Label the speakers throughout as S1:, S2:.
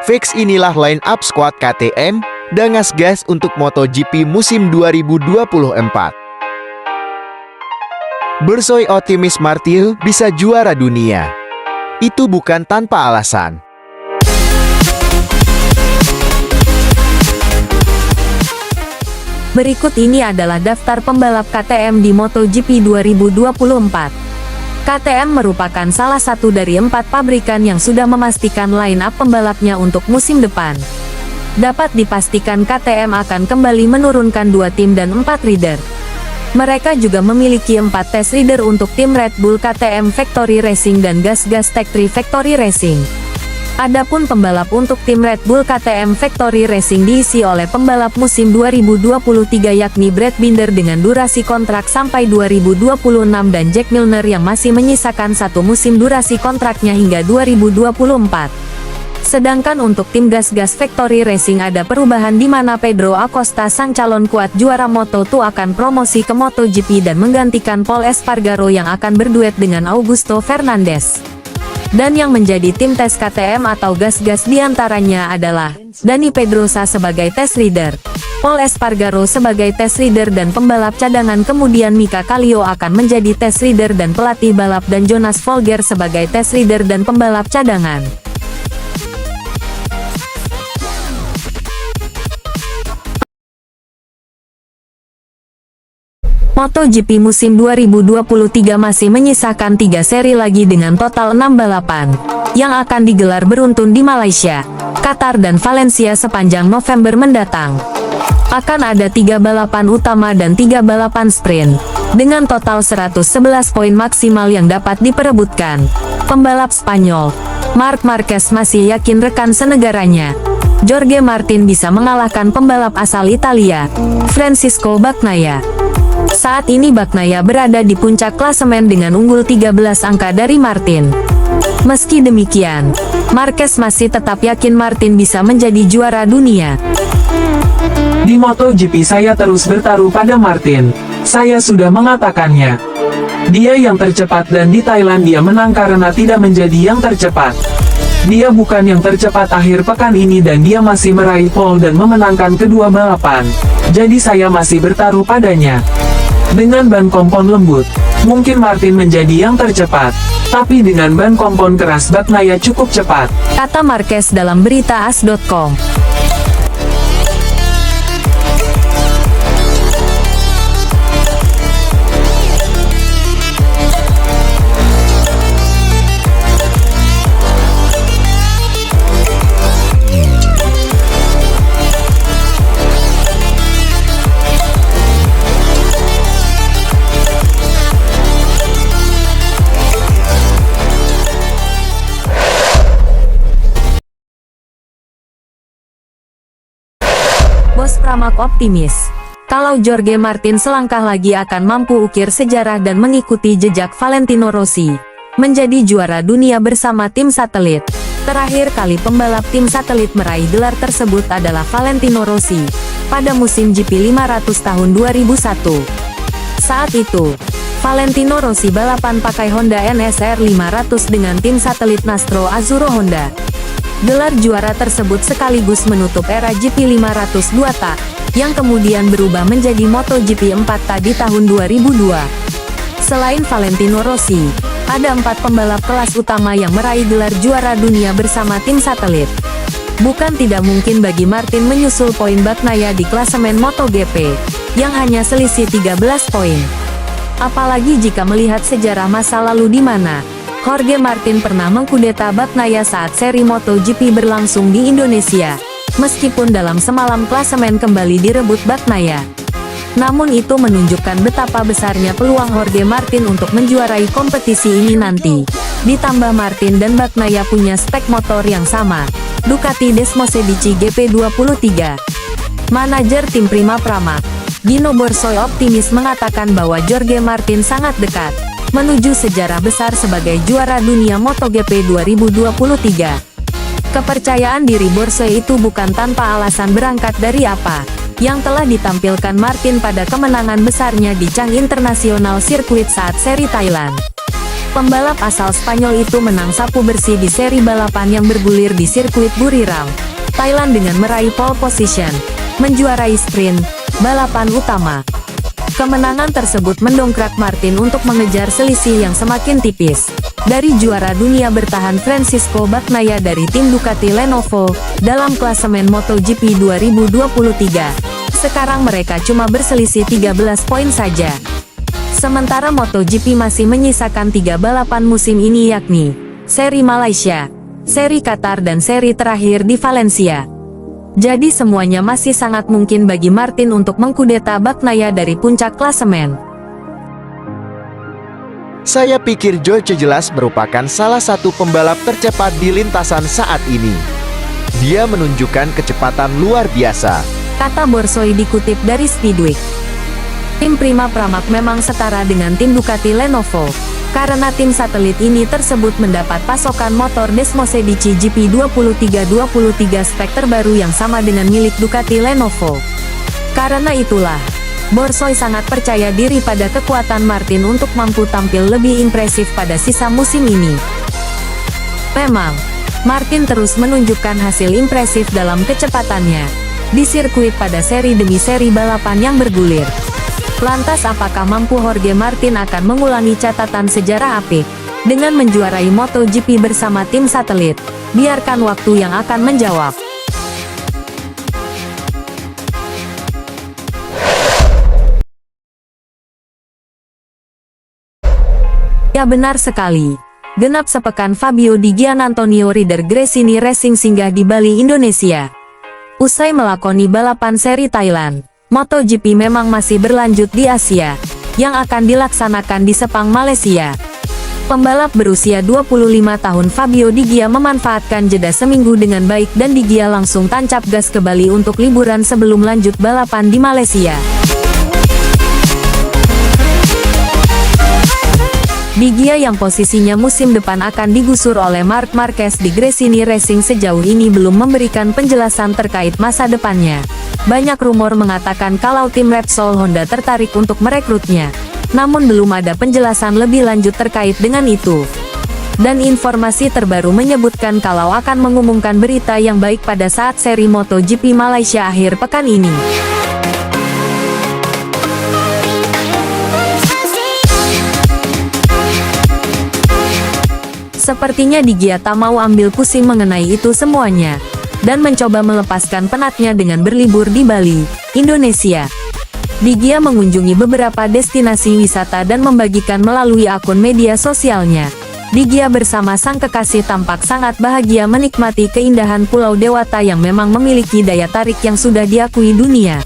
S1: Fix inilah line up squad KTM dengan gas untuk MotoGP musim 2024. Borsoi optimis Martin bisa juara dunia. Itu bukan tanpa alasan.
S2: Berikut ini adalah daftar pembalap KTM di MotoGP 2024. KTM merupakan salah satu dari 4 pabrikan yang sudah memastikan line-up pembalapnya untuk musim depan. Dapat dipastikan KTM akan kembali menurunkan 2 tim dan 4 rider. Mereka juga memiliki 4 test rider untuk tim Red Bull KTM Factory Racing dan Gas Tech 3 Factory Racing. Adapun pembalap untuk tim Red Bull KTM Factory Racing diisi oleh pembalap musim 2023 yakni Brad Binder dengan durasi kontrak sampai 2026 dan Jack Miller yang masih menyisakan 1 musim durasi kontraknya hingga 2024. Sedangkan untuk tim Gas Factory Racing ada perubahan di mana Pedro Acosta sang calon kuat juara Moto2 akan promosi ke MotoGP dan menggantikan Pol Espargaro yang akan berduet dengan Augusto Fernandez. Dan yang menjadi tim tes KTM atau Gas diantaranya adalah Dani Pedrosa sebagai test rider, Pol Espargaro sebagai test rider dan pembalap cadangan, kemudian Mika Kallio akan menjadi test rider dan pelatih balap dan Jonas Folger sebagai test rider dan pembalap cadangan. MotoGP musim 2023 masih menyisakan 3 seri lagi dengan total 6 balapan, yang akan digelar beruntun di Malaysia, Qatar dan Valencia sepanjang November mendatang. Akan ada 3 balapan utama dan 3 balapan sprint, dengan total 111 poin maksimal yang dapat diperebutkan. Pembalap Spanyol, Marc Marquez masih yakin rekan senegaranya, Jorge Martin bisa mengalahkan pembalap asal Italia, Francisco Bagnaia. Saat ini Bagnaia berada di puncak klasemen dengan unggul 13 angka dari Martin. Meski demikian, Marquez masih tetap yakin Martin bisa menjadi juara dunia.
S3: Di MotoGP saya terus bertaruh pada Martin. Saya sudah mengatakannya. Dia yang tercepat dan di Thailand dia menang karena tidak menjadi yang tercepat. Dia bukan yang tercepat akhir pekan ini dan dia masih meraih pole dan memenangkan kedua balapan. Jadi saya masih bertaruh padanya. Dengan ban kompon lembut, mungkin Martin menjadi yang tercepat. Tapi dengan ban kompon keras Bagnaia cukup cepat,
S2: kata Marquez dalam berita AS.com. Bos Pramac optimis, kalau Jorge Martin selangkah lagi akan mampu ukir sejarah dan mengikuti jejak Valentino Rossi, menjadi juara dunia bersama tim satelit. Terakhir kali pembalap tim satelit meraih gelar tersebut adalah Valentino Rossi, pada musim GP 500 tahun 2001. Saat itu, Valentino Rossi balapan pakai Honda NSR 500 dengan tim satelit Nastro Azzurro Honda. Gelar juara tersebut sekaligus menutup era GP 500 2 tak, yang kemudian berubah menjadi MotoGP 4 tak di tahun 2002. Selain Valentino Rossi, ada 4 pembalap kelas utama yang meraih gelar juara dunia bersama tim satelit. Bukan tidak mungkin bagi Martin menyusul poin Bagnaia di klasemen MotoGP, yang hanya selisih 13 poin. Apalagi jika melihat sejarah masa lalu di mana Jorge Martin pernah mengkudeta Bagnaia saat seri MotoGP berlangsung di Indonesia, meskipun dalam semalam klasemen kembali direbut Bagnaia. Namun itu menunjukkan betapa besarnya peluang Jorge Martin untuk menjuarai kompetisi ini nanti. Ditambah Martin dan Bagnaia punya spek motor yang sama, Ducati Desmosedici GP23. Manajer tim Prima Pramac, Dino Borsoi optimis mengatakan bahwa Jorge Martin sangat dekat menuju sejarah besar sebagai juara dunia MotoGP 2023. Kepercayaan diri Borsoi itu bukan tanpa alasan berangkat dari apa yang telah ditampilkan Martin pada kemenangan besarnya di Chang International Circuit saat seri Thailand. Pembalap asal Spanyol itu menang sapu bersih di seri balapan yang bergulir di sirkuit Buriram, Thailand dengan meraih pole position, menjuarai sprint balapan utama. Kemenangan tersebut mendongkrak Martin untuk mengejar selisih yang semakin tipis dari juara dunia bertahan Francisco Bagnaia dari tim Ducati Lenovo dalam klasemen MotoGP 2023. Sekarang mereka cuma berselisih 13 poin saja. Sementara MotoGP masih menyisakan 3 balapan musim ini, yakni seri Malaysia, seri Qatar dan seri terakhir di Valencia. Jadi semuanya masih sangat mungkin bagi Martin untuk mengkudeta Bagnaia dari puncak klasemen.
S1: Saya pikir George jelas merupakan salah satu pembalap tercepat di lintasan saat ini. Dia menunjukkan kecepatan luar biasa,
S2: kata Borsoi dikutip dari Speedweek. Tim Prima Pramac memang setara dengan tim Ducati Lenovo, karena tim satelit ini tersebut mendapat pasokan motor Desmosedici GP 2323 spek terbaru yang sama dengan milik Ducati Lenovo. Karena itulah, Borsoi sangat percaya diri pada kekuatan Martin untuk mampu tampil lebih impresif pada sisa musim ini. Memang, Martin terus menunjukkan hasil impresif dalam kecepatannya di sirkuit pada seri demi seri balapan yang bergulir. Lantas apakah mampu Jorge Martin akan mengulangi catatan sejarah apik dengan menjuarai MotoGP bersama tim satelit? Biarkan waktu yang akan menjawab. Ya, benar sekali. Genap sepekan Fabio Di Gianantonio Rider Gresini Racing singgah di Bali, Indonesia. Usai melakoni balapan seri Thailand, MotoGP memang masih berlanjut di Asia, yang akan dilaksanakan di Sepang, Malaysia. Pembalap berusia 25 tahun Fabio Di Gia memanfaatkan jeda seminggu dengan baik dan Di Gia langsung tancap gas ke Bali untuk liburan sebelum lanjut balapan di Malaysia. Di Gia yang posisinya musim depan akan digusur oleh Marc Marquez di Gresini Racing sejauh ini belum memberikan penjelasan terkait masa depannya. Banyak rumor mengatakan kalau tim Repsol Honda tertarik untuk merekrutnya, namun belum ada penjelasan lebih lanjut terkait dengan itu. Dan informasi terbaru menyebutkan kalau akan mengumumkan berita yang baik pada saat seri MotoGP Malaysia akhir pekan ini. Sepertinya Di Gia tak mau ambil pusing mengenai itu semuanya, dan mencoba melepaskan penatnya dengan berlibur di Bali, Indonesia. Di Gia mengunjungi beberapa destinasi wisata dan membagikan melalui akun media sosialnya. Di Gia bersama sang kekasih tampak sangat bahagia menikmati keindahan Pulau Dewata yang memang memiliki daya tarik yang sudah diakui dunia.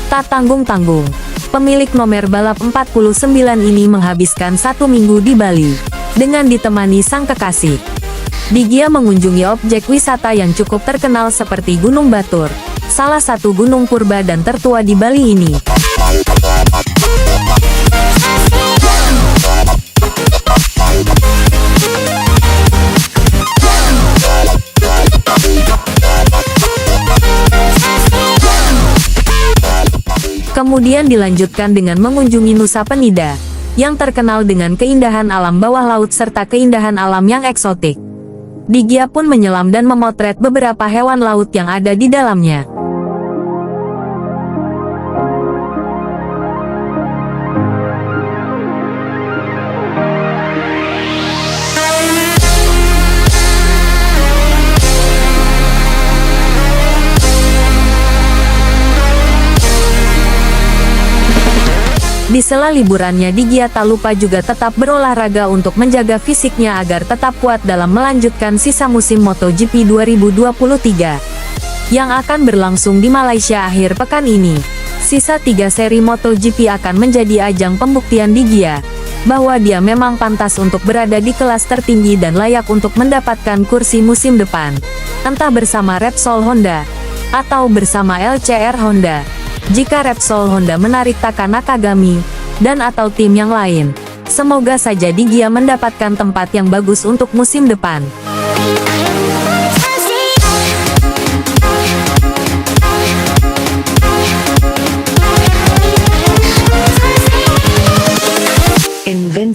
S2: Tak tanggung-tanggung, pemilik nomor balap 49 ini menghabiskan 1 minggu di Bali, dengan ditemani sang kekasih. Di Gia mengunjungi objek wisata yang cukup terkenal seperti Gunung Batur, salah satu gunung purba dan tertua di Bali ini. Kemudian dilanjutkan dengan mengunjungi Nusa Penida, yang terkenal dengan keindahan alam bawah laut serta keindahan alam yang eksotik. Di Gia pun menyelam dan memotret beberapa hewan laut yang ada di dalamnya. Di sela liburannya Di Gia tak lupa juga tetap berolahraga untuk menjaga fisiknya agar tetap kuat dalam melanjutkan sisa musim MotoGP 2023 yang akan berlangsung di Malaysia akhir pekan ini. Sisa 3 seri MotoGP akan menjadi ajang pembuktian Di Gia bahwa dia memang pantas untuk berada di kelas tertinggi dan layak untuk mendapatkan kursi musim depan, entah bersama Repsol Honda atau bersama LCR Honda. Jika Repsol Honda menarik Taka Nakagami, dan atau tim yang lain, semoga saja Di Gia mendapatkan tempat yang bagus untuk musim depan.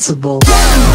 S4: invincible.